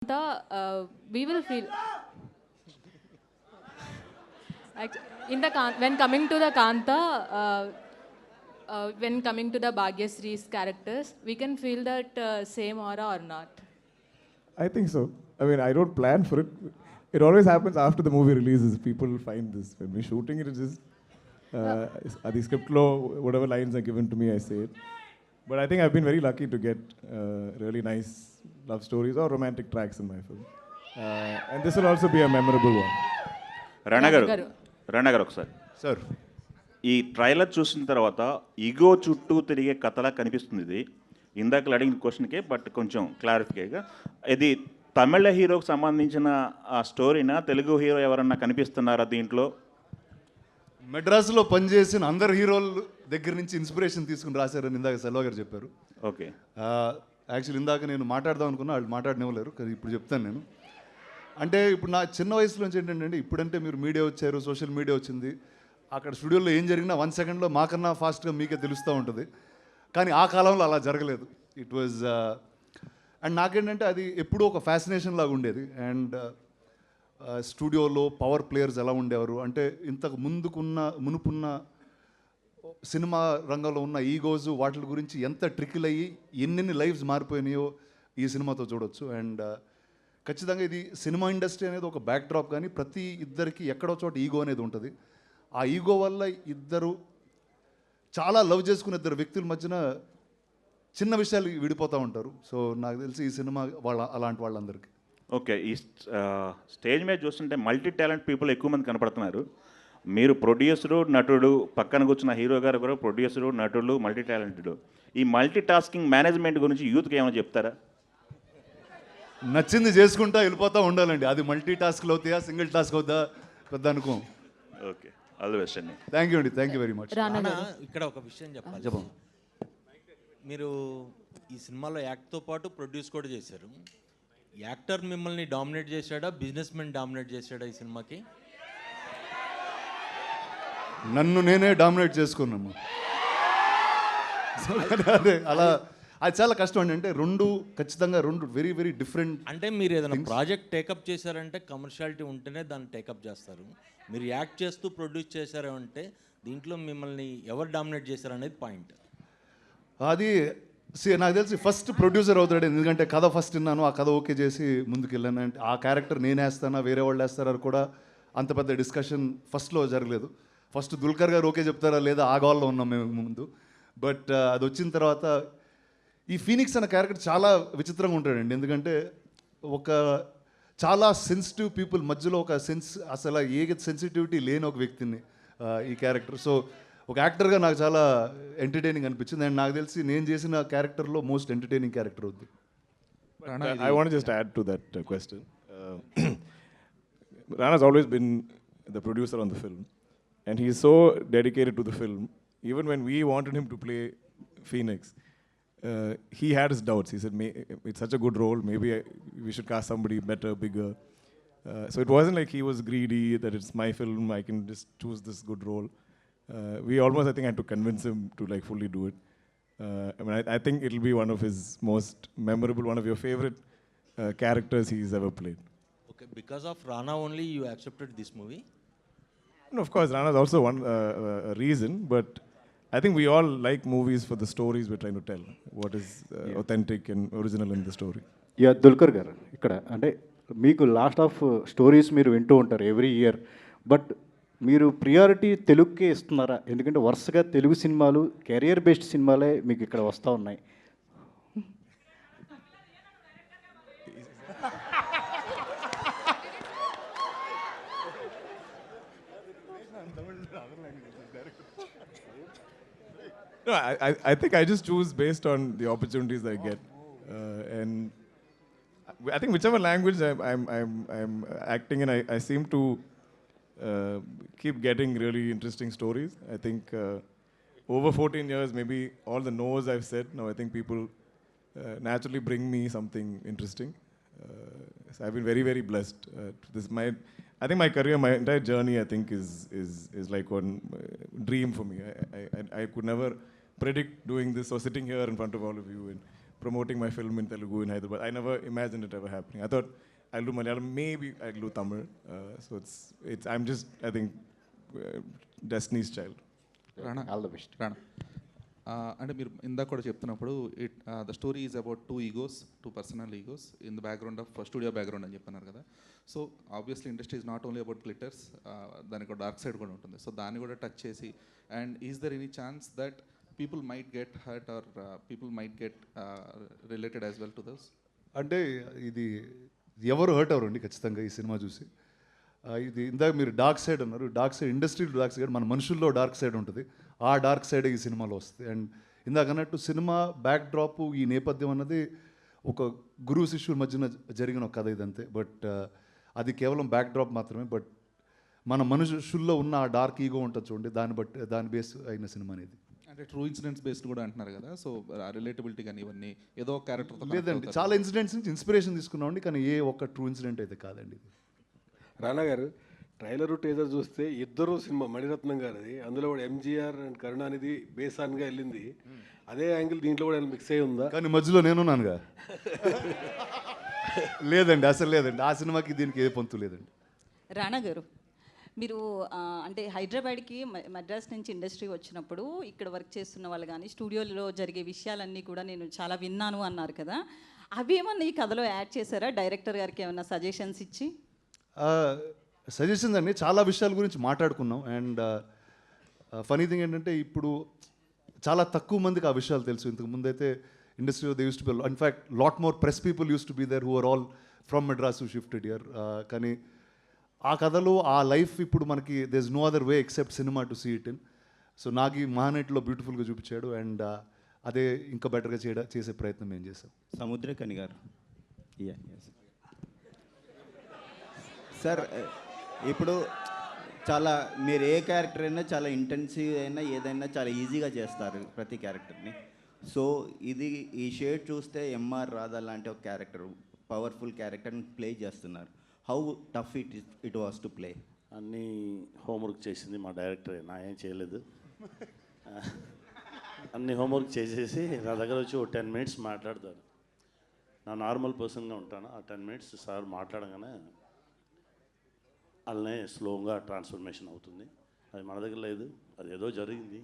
We will feel in the when coming to the Kanta, when coming to the Bhagyasree's characters, we can feel that same aura or not. I think so. I mean, I don't plan for it. It always happens after the movie releases. People find this. When we're shooting it, it's just the script law, whatever lines are given to me, I say it. But I think I've been very lucky to get really nice love stories or romantic tracks in my film. And this will also be a memorable one. Rana గారు ఒకసారి sir ఈ trailer చూసిన తర్వాత ego చుట్టూ తిరిగే కథలా కనిపిస్తుంది ఇది. ఇందాక అడిగిన క్వశ్చన్కే బట్ కొంచెం క్లారిఫికేగా, ఇది తమిళ హీరోకి సంబంధించిన ఆ స్టోరీనా, తెలుగు హీరో ఎవరన్నా కనిపిస్తున్నారా దీంట్లో? మెడ్రాస్లో పనిచేసిన అందరు హీరోల దగ్గర నుంచి ఇన్స్పిరేషన్ తీసుకుని రాశారని ఇందాక సెల్వ గారు చెప్పారు. ఓకే, యాక్చువల్లీ ఇందాక నేను మాట్లాడదాం అనుకున్నా, వాళ్ళు మాట్లాడనివ్వలేరు, కానీ ఇప్పుడు చెప్తాను నేను. అంటే ఇప్పుడు నా చిన్న వయసులో నుంచి ఏంటంటే, ఇప్పుడంటే మీరు మీడియా వచ్చారు, సోషల్ మీడియా వచ్చింది, అక్కడ స్టూడియోలో ఏం జరిగినా 1 సెకండ్లో మాకన్నా ఫాస్ట్గా మీకే తెలుస్తూ ఉంటుంది. కానీ ఆ కాలంలో అలా జరగలేదు. ఇట్ వాజ్ అండ్ నాకేంటంటే అది ఎప్పుడూ ఒక ఫ్యాసినేషన్ లాగా ఉండేది. అండ్ స్టూడియోలో పవర్ ప్లేయర్స్ ఎలా ఉండేవారు అంటే, ఇంతకు మునుపున్న సినిమా రంగంలో ఉన్న ఈగోస్ వాటి గురించి ఎంత ట్రికిల్ అయ్యి ఎన్నెన్ని లైఫ్స్ మారిపోయినాయో ఈ సినిమాతో చూడొచ్చు. అండ్ ఖచ్చితంగా ఇది సినిమా ఇండస్ట్రీ అనేది ఒక బ్యాక్ డ్రాప్, కానీ ప్రతి ఇద్దరికి ఎక్కడో చోట ఈగో అనేది ఉంటుంది. ఆ ఈగో వల్ల ఇద్దరు చాలా లవ్ చేసుకునే ఇద్దరు వ్యక్తుల మధ్యన చిన్న విషయాలు విడిపోతూ ఉంటారు. సో నాకు తెలిసి ఈ సినిమా అలాంటి వాళ్ళందరికీ. ఓకే, ఈ స్టేజ్ మీద చూస్తుంటే మల్టీ టాలెంట్ పీపుల్ ఎక్కువ మంది కనపడుతున్నారు. మీరు ప్రొడ్యూసరు, నటుడు, పక్కన కూర్చున్న హీరో గారు కూడా ప్రొడ్యూసరు, నటుడు, మల్టీ టాలెంటెడ్. ఈ మల్టీ టాస్కింగ్ మేనేజ్మెంట్ గురించి యూత్కి ఏమైనా చెప్తారా? నచ్చింది చేసుకుంటా వెళ్ళిపోతూ ఉండాలండి. అది మల్టీ టాస్క్లు అవుతాయా, సింగిల్ టాస్క్ అవుతా పెద్ద అనుకో. ఓకే, ఆల్ ది బెస్ట్ అండి. థ్యాంక్ యూ అండి, థ్యాంక్ యూ వెరీ మచ్. ఇక్కడ ఒక విషయం చెప్పాలి. మీరు ఈ సినిమాలో యాక్ట్తో పాటు ప్రొడ్యూస్ కూడా చేశారు. యాక్టర్ మిమ్మల్ని డామినేట్ చేశాడా, బిజినెస్ మెన్ డామినేట్ చేశాడా ఈ సినిమాకి? నన్ను నేనే డామినేట్ చేసుకున్నాము. అదే అలా అది చాలా కష్టం అండి. అంటే ఖచ్చితంగా రెండు వెరీ వెరీ డిఫరెంట్. అంటే మీరు ఏదైనా ప్రాజెక్ట్ టేకప్ చేశారంటే కమర్షియాలిటీ ఉంటేనే దాన్ని టేకప్ చేస్తారు. మీరు యాక్ట్ చేస్తూ ప్రొడ్యూస్ చేశారంటే దీంట్లో మిమ్మల్ని ఎవరు డామినేట్ చేశారనేది పాయింట్. అది నాకు తెలిసి ఫస్ట్ ప్రొడ్యూసర్ అవుతాడు. ఎందుకంటే కథ ఫస్ట్ విన్నాను, ఆ కథ ఓకే చేసి ముందుకు వెళ్ళాను. అంటే ఆ క్యారెక్టర్ నేనే వేస్తానా వేరే వాళ్ళు వేస్తారా కూడా అంత పెద్ద డిస్కషన్ ఫస్ట్లో జరగలేదు. ఫస్ట్ దుల్కర్ గారు ఓకే చెప్తారా లేదా ఆ గోల్లో ఉన్నాం మేము ముందు. బట్ అది వచ్చిన తర్వాత ఈ ఫీనిక్స్ అనే క్యారెక్టర్ చాలా విచిత్రంగా ఉంటాడండి. ఎందుకంటే చాలా సెన్సిటివ్ పీపుల్ మధ్యలో ఒక అసలు ఏ సెన్సిటివిటీ లేని ఒక వ్యక్తిని ఈ క్యారెక్టర్. సో ఒక యాక్టర్గా నాకు చాలా ఎంటర్టైనింగ్ అనిపించింది. అండ్ నాకు తెలిసి నేను చేసిన క్యారెక్టర్లో మోస్ట్ ఎంటర్టైనింగ్ క్యారెక్టర్ అవుద్ది. I want to just add to that question. Rana's always been the producer on the film, and he is so dedicated to the film. Even when we wanted him to play Phoenix, he had his doubts. He said, it's such a good role, maybe we should cast somebody better, bigger. So it wasn't like he was greedy, that it's my film, I can just choose this good role. We almost, I think, had to convince him to like fully do it. I mean, I think it'll be one of his most memorable, one of your favorite characters he's ever played. Okay, because of Rana only you accepted this movie? No, of course, Rana's also one reason, but I think we all like movies for the stories we're trying to tell. What is authentic and original in the story. Yeah Dulquer గారు, ఇక్కడ అంటే మీకు last of stories మీరు వింటూ ఉంటారు every year, but మీరు priority తెలుగుకే ఇస్తున్నారా? ఎందుకంటే వరుసగా తెలుగు సినిమాలు కెరియర్ బేస్డ్ సినిమాలే మీకు ఇక్కడ వస్తూ ఉన్నాయి. No, I think I just choose based on the opportunities I get, and I think whichever language I'm acting in, I seem to keep getting really interesting stories. I think over 14 years, maybe all the no's I've said, now I think people naturally bring me something interesting. So I've been very, very blessed. I think my career, my entire journey, I think is like one dream for me. I could never predict doing this or sitting here in front of all of you and promoting my film in Telugu in Hyderabad. I never imagined it ever happening. I thought I'll do Malayalam, maybe I'll do Tamil. So I'm just, I think, Destiny's child. Rana all the best. Rana అంటే మీరు ఇందాక కూడా చెప్తున్నప్పుడు the story is about too personal egos in the background of studio background అని చెప్పన్నారు కదా. So obviously industry is not only about glitters, దానికి ఒక dark side కూడా ఉంటుంది. సో దాన్ని కూడా టచ్ చేసి, and is there any chance that people might get hurt or people might get related as well to this? అంటే ఇది ఎవరు హర్ట్ అవ్వరండి ఖచ్చితంగా ఈ సినిమా చూసి. ఇది ఇందాక మీరు డార్క్ సైడ్ అన్నారు, డార్క్ సైడ్ ఇండస్ట్రీలో డార్క్ సైడ్, మన మనుషుల్లో డార్క్ సైడ్ ఉంటుంది. ఆ డార్క్ సైడ్ ఈ సినిమాలో వస్తుంది. అండ్ ఇందాక అన్నట్టు సినిమా బ్యాక్ డ్రాప్, ఈ నేపథ్యం అన్నది ఒక గురువు శిష్యుల మధ్యన జరిగిన ఒక కథ ఇదంతే. బట్ అది కేవలం బ్యాక్ డ్రాప్ మాత్రమే. బట్ మన మనుషుల్లో ఉన్న ఆ డార్క్ ఈగో ఉంటుంది చూడండి, దాని బేస్ అయిన సినిమా అనేది. అంటే ట్రూ ఇన్సిడెంట్స్ బేస్డ్ కూడా అంటున్నారు కదా, సో రిలేటబిలిటీ కానీ ఇవన్నీ ఏదో ఒక క్యారెక్టర్ లేదండి, చాలా ఇన్సిడెంట్స్ నుంచి ఇన్స్పిరేషన్ తీసుకున్నామండి, కానీ ఏ ఒక్క ట్రూ ఇన్సిడెంట్ అయితే కాదండి ఇది. రానా గారు ట్రైలరు టీజర్ చూస్తే ఇద్దరు సినిమా మణిరత్నం గారిది, అందులో కూడా ఎంజీఆర్ అండ్ కరుణానిధి బేసాన్గా వెళ్ళింది. అదే యాంగిల్ దీంట్లో కూడా మిక్స్ అయి ఉందా? కానీ మధ్యలో నేనున్నానుగా. లేదండి, అసలు లేదండి, ఆ సినిమాకి దీనికి ఏ పొంతు లేదండి. రాణా గారు, మీరు అంటే హైదరాబాద్కి మద్రాస్ నుంచి ఇండస్ట్రీ వచ్చినప్పుడు ఇక్కడ వర్క్ చేస్తున్న వాళ్ళు కానీ స్టూడియోలో జరిగే విషయాలన్నీ కూడా నేను చాలా విన్నాను అన్నారు కదా, అవి ఏమన్నా ఈ కథలో యాడ్ చేశారా? డైరెక్టర్ గారికి ఏమన్నా సజెషన్స్ ఇచ్చి? సజెషన్స్ అండి, చాలా విషయాల గురించి మాట్లాడుకున్నాం. అండ్ ఫనీ థింగ్ ఏంటంటే ఇప్పుడు చాలా తక్కువ మందికి ఆ విషయాలు తెలుసు. ఇంతకు ముందు అయితే ఇండస్ట్రీలో they used to be, in fact lot more press people used to be there who are all from Madras shifted year. కానీ ఆ కథలో ఆ లైఫ్ ఇప్పుడు మనకి they is no other way except cinema to see it in. So నాకు ఈ మహానటిలో బ్యూటిఫుల్గా చూపించాడు. అండ్ అదే ఇంకా బెటర్గా చేసే ప్రయత్నం మేము చేసాం. సముద్రకని గారు, సార్ ఇప్పుడు చాలా మీరు ఏ క్యారెక్టర్ అయినా చాలా ఇంటెన్సివ్ అయినా ఏదైనా చాలా ఈజీగా చేస్తారు ప్రతి క్యారెక్టర్ని. సో ఈ షేడ్ చూస్తే ఎంఆర్ రాధా లాంటి ఒక క్యారెక్టర్, పవర్ఫుల్ క్యారెక్టర్ని ప్లే చేస్తున్నారు. How tough it was to play? అన్నీ హోంవర్క్ చేసింది మా డైరెక్టర్, నా ఏం చేయలేదు. అన్ని హోంవర్క్ చేసేసి నా దగ్గర వచ్చి ఒక 10 minutes మాట్లాడతారు. నా నార్మల్ పర్సన్గా ఉంటాను. ఆ 10 minutes సార్ మాట్లాడగానే అలానే స్లోగా ట్రాన్స్ఫర్మేషన్ అవుతుంది. అది మన దగ్గర లేదు, అది ఏదో జరిగింది.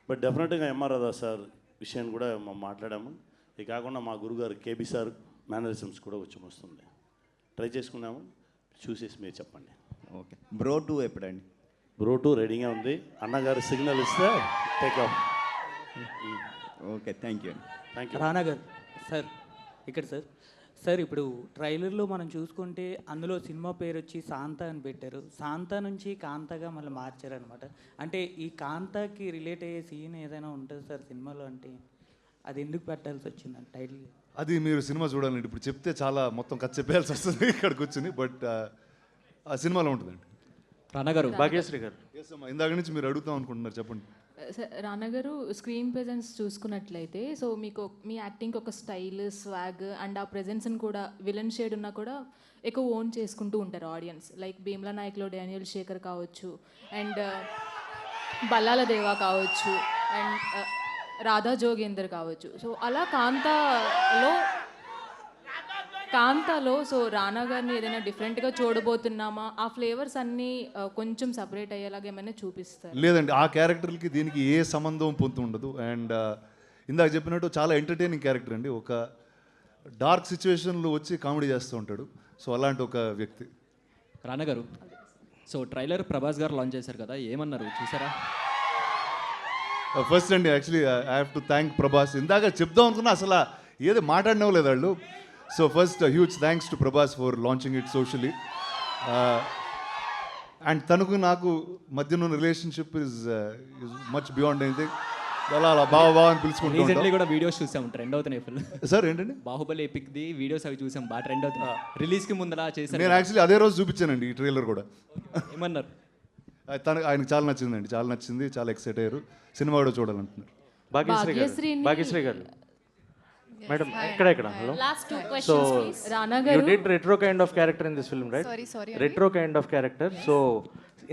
బట్ డెఫినెట్గా ఎంఆర్ రాధా సార్ విషయాన్ని కూడా మనం మాట్లాడాము. ఇది కాకుండా మా గురుగారు కేబీ సార్ మేనరిజమ్స్ కూడా వచ్చి వస్తుంది, ట్రై చేసుకున్నాము. చూసేసి మీరు చెప్పండి. ఓకే, బ్రో 2 ఎప్పుడండి? బ్రో 2 రెడీగా ఉంది. అన్నగారు సిగ్నల్ ఇస్తే take off. Okay, thank you. Thank you. రానా గారు సార్, ఇక్కడ సార్ ఇప్పుడు ట్రైలర్లో మనం చూసుకుంటే అందులో సినిమా పేరు వచ్చి శాంత అని పెట్టారు. శాంత నుంచి కాంతగా మళ్ళీ మార్చారు అనమాట. అంటే ఈ కాంతకి రిలేట్ అయ్యే సీన్ ఏదైనా ఉంటుంది సార్ సినిమాలో? అంటే అది ఎందుకు పెట్టాల్సి వచ్చిందండి టైటిల్? అది మీరు సినిమా చూడాలండి. ఇప్పుడు చెప్తే చాలా మొత్తం కథ చెప్పేయాల్సి వస్తుంది ఇక్కడికి వచ్చి. బట్ ఆ సినిమాలో ఉంటుందండి. రానా గారు, భాగ్యశ్రీ గారు, ఇందాక నుంచి మీరు అడుగుతాం అనుకుంటున్నారు, చెప్పండి. రానా గారు, స్క్రీన్ ప్రెజెన్స్ చూసుకున్నట్లయితే సో మీకు మీ యాక్టింగ్ ఒక స్టైల్, స్వాగ్ అండ్ ఆ ప్రెజెన్స్ని కూడా విలన్ షేడ్ ఉన్నా కూడా ఎక్కువ ఓన్ చేసుకుంటూ ఉంటారు ఆడియన్స్. లైక్ భీమ్లా నాయక్లో డానియల్ శేఖర్ కావచ్చు, అండ్ బల్లాల దేవా కావచ్చు, అండ్ రాధా జోగేందర్ కావచ్చు. సో అలా కాంతాలో సో రానా గారిని ఏదైనా డిఫరెంట్గా చూడబోతున్నామా? ఆ ఫ్లేవర్స్ అన్నీ కొంచెం సపరేట్ అయ్యేలాగా ఏమైనా చూపిస్తారు? లేదండి, ఆ క్యారెక్టర్కి దీనికి ఏ సంబంధం పొందు ఉండదు. అండ్ ఇందాక చెప్పినట్టు చాలా ఎంటర్టైనింగ్ క్యారెక్టర్ అండి. ఒక డార్క్ సిచ్యువేషన్లో వచ్చి కామెడీ చేస్తూ ఉంటాడు. సో అలాంటి ఒక వ్యక్తి. రానా గారు, సో ట్రైలర్ ప్రభాస్ గారు లాంచ్ చేశారు కదా, ఏమన్నారు చూసారా? ఫస్ట్ అండి, actually I have to thank Prabhas. ఇందాక చెప్దాం అనుకున్నా అసలు ఏది మాట్లాడినవ్వలేదు వాళ్ళు. So first huge thanks to Prabhas for launching it socially. And తనకు నాకు మధ్యన ఉన్న relationship is much beyond anything. అలా బాగా అని పిలుచుకుంటాం. రీసెంట్లీ కూడా వీడియోస్ చూసాం, ట్రెండ్ అవుతున్నాయి ఫుల్. సార్ ఏంటండి? బాహుబలి ఎపిక్ది వీడియోస్ అవి చూసాం, బాగా ట్రెండ్ అవుతున్నాయి. రిలీజ్కి ముందలా చేశారు. నేను యాక్చువల్లీ అదే రోజు చూపించానండి ఈ ట్రైలర్ కూడా. ఏమన్నారు? ఆయనకు చాలా నచ్చిందండి, చాలా నచ్చింది, చాలా ఎక్సైట్ అయ్యారు. సినిమా కూడా చూడాలంటున్నారు. భాగ్యశ్రీ గారు మేడం, ఇక్కడ hello. Last 2 So questions please. Rana you గారు, did retro kind of character in this film, right? Sorry. Retro kind of character. So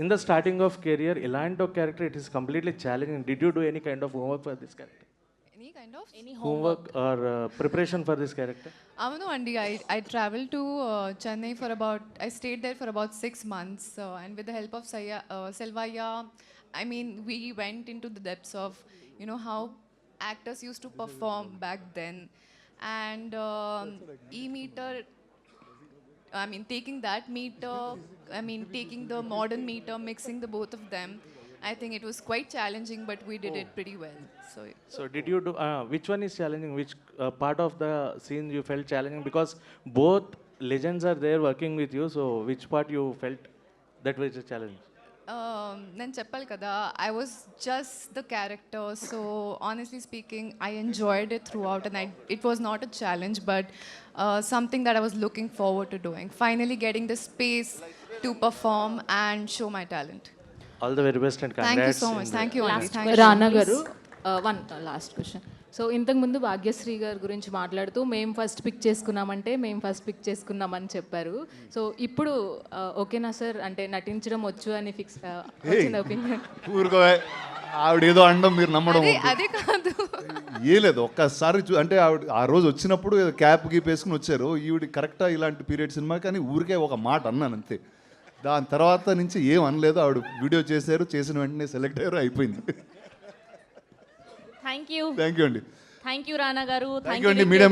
in the starting of career, elanto character it is completely challenging. Did you do any kind of homework for this character? Any kind of? Any homework or preparation for this character? Avunu Andi, I traveled to Chennai for about, I stayed there for about 6 months, and with the help of Selvaya, I mean, we went into the depths of, you know, how actors used to perform back then. And e-meter, I mean, taking that meter, I mean, taking the modern meter, mixing the both of them, I think it was quite challenging, but we did it pretty well. So did you do, which one is challenging? Which part of the scene you felt challenging? Because both legends are there working with you, so which part you felt that was a challenge? నేను చెప్పాలి కదా, I was just the character, so honestly speaking, I enjoyed it throughout, and it was not a challenge, but something that I was looking forward to doing. Finally getting the space to perform and show my talent. All the very best and congrats. Thank you so much. Thank you, Andy. Thank you. రానా గారు, one last question. So ఇంతకుముందు భాగ్యశ్రీ గారి గురించి మాట్లాడుతూ మేము first pick చేసుకున్నామని చెప్పారు. So ఇప్పుడు ఓకేనా సార్, అంటే నటించడం వచ్చు అని ఫిక్స్ వచ్చిన ఒపీనియన్? ఊరుకోవే, ఆవిడ ఏదో అండం మీరు నమ్మడం అదే కాదు, ఏ లేదు. ఒక్కసారి అంటే ఆవిడ ఆ రోజు వచ్చినప్పుడు క్యాప్ గీప్ వేసుకుని వచ్చారు. ఈవిడ కరెక్టా ఇలాంటి పీరియడ్ సినిమా, కానీ ఊరికే ఒక మాట అన్నాను అంతే. దాని తర్వాత నుంచి ఏం అనలేదు. ఆవిడ వీడియో చేశారు, చేసిన వెంటనే సెలెక్ట్ అయ్యారు, అయిపోయింది. థ్యాంక్ యూ థ్యాంక్ యూ అండి. థ్యాంక్ యూ రానా గారు. థ్యాంక్ యూ అండి మీడియా